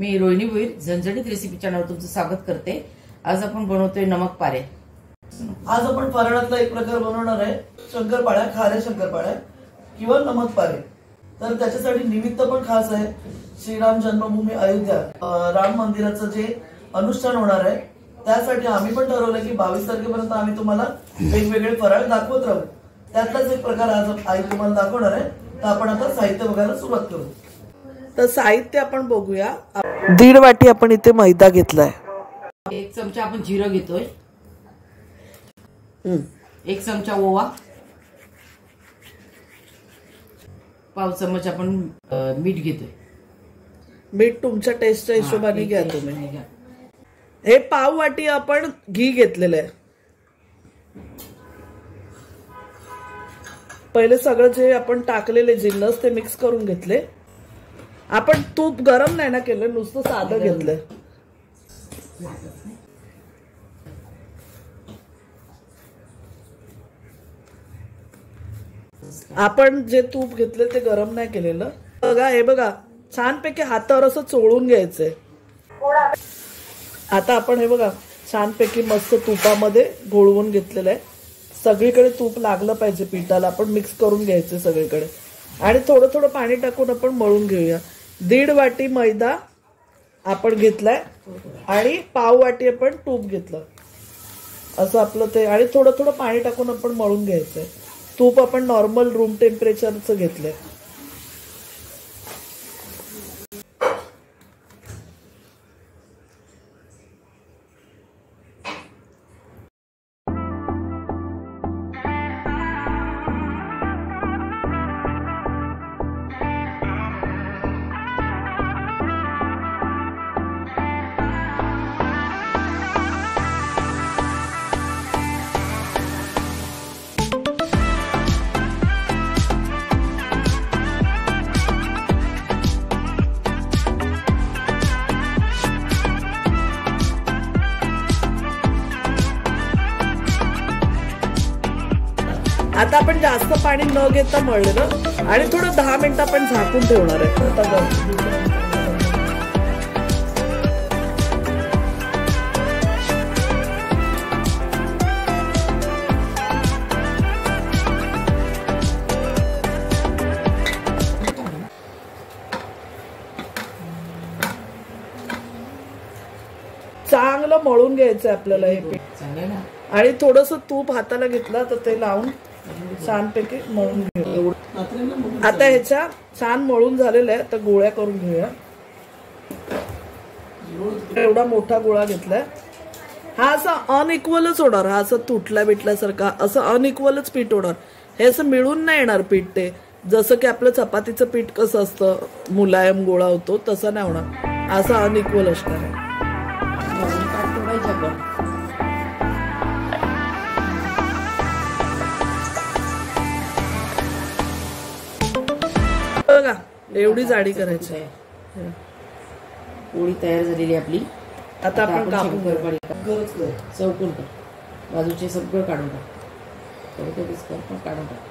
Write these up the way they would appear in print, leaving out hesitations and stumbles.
मी रोहिणी भोईर झणझणीत रेसिपी चॅनलवर तुमचं स्वागत करते। आज आपण बनवतोय नमक पारे। आज आपण फराळातला एक प्रकार बनवणार आहे, शंकरपाळ्या, खाऱ्या शंकरपाळ्या किंवा नमक पारे। तर त्याच्यासाठी निमित्त पण खास आहे, श्रीराम जन्मभूमी अयोध्या राम मंदिराचं जे अनुष्ठान होणार आहे, त्यासाठी आम्ही पण ठरवलं की 22 तारखेपर्यंत आम्ही तुम्हाला वेगवेगळे फराळ दाखवत राहू। त्यातलाच एक प्रकार आज आई तुम्हाला दाखवणार आहे। तर आपण आता साहित्य बघायला सुरुवात करू। तर साहित्य आपण बघूया। 1.5 वाटी आपण इथे मैदा घेतलाय, 1 चमचा आपण जिरं घेतोय, 1 चमचा ओवा, पाव चमच आपण मीठ घेतोय। मीठ तुमच्या टेस्टच्या हिशोबाने घ्या तुम्ही। हे पाव वाटी आपण घी घेतलेलं आहे। पहिले सगळं जे आपण टाकलेले जिन्नस ते मिक्स करून घेतले। आपण तूप गरम नाही ना केलं, नुसतं साधं घेतलंय। आपण जे तूप घेतले ते गरम नाही केलेलं। बघा, हे बघा, छानपैकी हातावर असं चोळून घ्यायचंय। आता आपण हे बघा छानपैकी मस्त तुपामध्ये घोळवून घेतलेलं आहे। सगळीकडे तूप लागलं पाहिजे पिठाला, आपण मिक्स करून घ्यायचं सगळीकडे आणि थोडं थोडं पाणी टाकून आपण मळून घेऊया। 1.5 वाटी मैदा आपण घेतलाय आणि पाव वाटी आपण तूप घेतलं, असं आपलं ते, आणि थोडं थोडं पाणी टाकून आपण मळून घ्यायचंय। तूप आपण नॉर्मल रूम टेम्परेचरचं घेतलंय। आता आपण जास्त पाणी न घेता मळलेलं आणि थोडं 10 मिनिटं आपण झाकून ठेवणार आहे। चांगलं मळून घ्यायचं आपल्याला हे पीठ, आणि थोडंसं तूप हाताला घेतलं तर ते लावून छानपैकी मळून घेऊ। आता ह्याच्या छान मळून झालेलं आहे, तर गोळ्या करून घेऊया। एवढा मोठा गोळा घेतलाय। हा असा अनइक्वलच होणार, हा असं तुटला बिटल्यासारखा असं अनइक्वलच पीठ होणार। हे असं मिळून नाही येणार पीठ, ते जसं की आपलं चपातीचं पीठ कसं असतं मुलायम गोळा होतो तसं नाही होणार, असं अनइक्वल असणार आहे। बघा, एवढी जाडी करायची आहे। पोळी तयार झालेली आपली। आता आपण कापून चौकून बाजूचे सगळं काढून टाक, काढून टाक।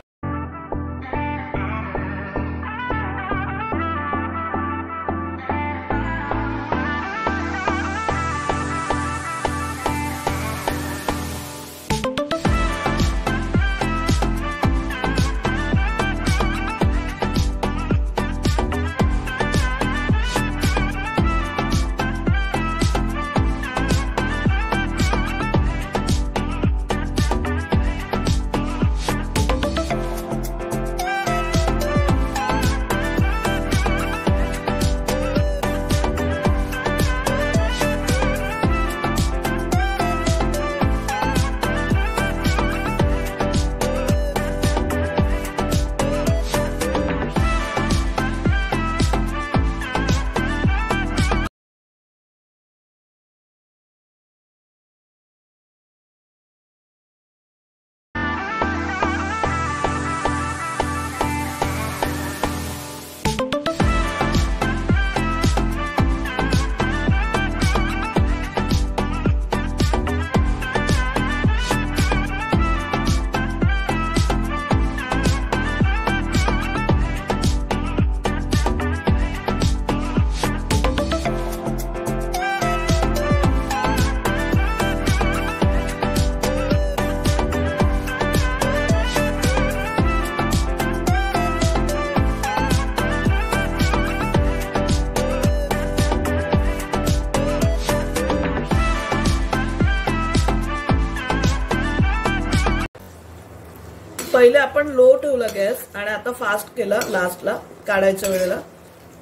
पहिले आपण लो ठेवला गॅस आणि आता फास्ट केला लास्टला काढायच्या वेळेला.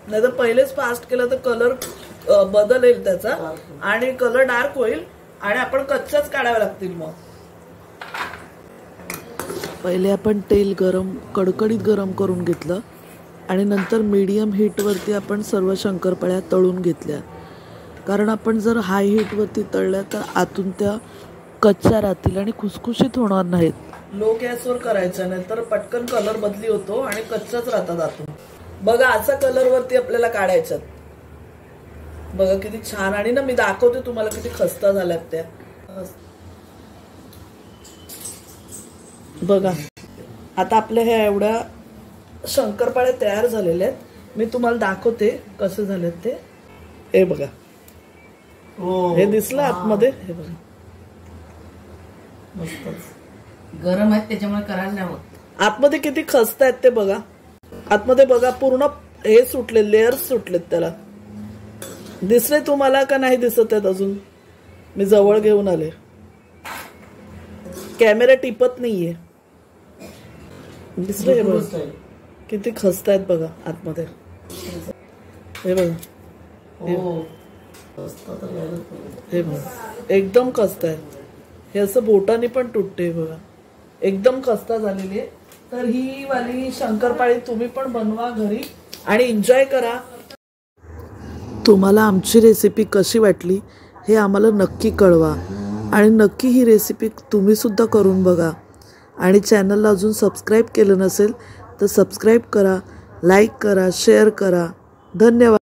नाही तर पहिलेच फास्ट केलं तर कलर बदलेल त्याचा आणि कलर डार्क होईल आणि आपण कच्चाच काढावे लागतील. मग पहिले आपण तेल कडकडीत गरम करून घेतलं आणि नंतर मीडियम हीटवरती आपण सर्व शंकरपाळ्या तळून घेतल्या. कारण आपण जर हाय हीटवरती तळल्या तर आतून त्या कच्च्या राहतील आणि खुसखुशीत होणार नाहीत. लो गॅसवर करायचं नाही तर पटकन कलर बदली होतो आणि कच्चाच राहतात आतून. बघा असा कलरवरती आपल्याला काढायच्यात. बघा किती छान. आणि ना मी दाखवते तुम्हाला किती खस्ता झाल्यात त्या. बघा आता आपल्या ह्या एवढ्या शंकरपाळ्या तयार झालेल्या आहेत. मी तुम्हाला दाखवते कसे झालेत ते. हे बघा हे दिसलं आतमध्ये. हे बघा गरम आहेत त्याच्यामुळे करायला नाही होत. आतमध्ये किती खस्त आहेत ते बघा. आतमध्ये बघा पूर्ण हे सुटले, लेयर्स सुटलेत त्याला. दिसले तुम्हाला का नाही दिसत आहेत अजून? मी जवळ घेऊन आले. कॅमेरा टिपत नाहीये. दिसले हे बघा किती खस्त आहेत बघा आतमध्ये. हे बघा हे बघा एकदम खस्त आहे. हे असं बोटाने पण तुटते बघा. एकदम खस्ता झालेली आहे. तर ही वाली शंकरपाळी तुम्ही पण बनवा घरी आणि एन्जॉय करा. तुम्हाला आमची रेसिपी कशी वाटली हे आम्हाला नक्की कळवा आणि नक्की ही रेसिपी तुम्ही सुद्धा करून बघा. आणि चॅनलला अजून सबस्क्राईब केलं नसेल तर सबस्क्राईब करा, लाईक करा, शेअर करा. धन्यवाद.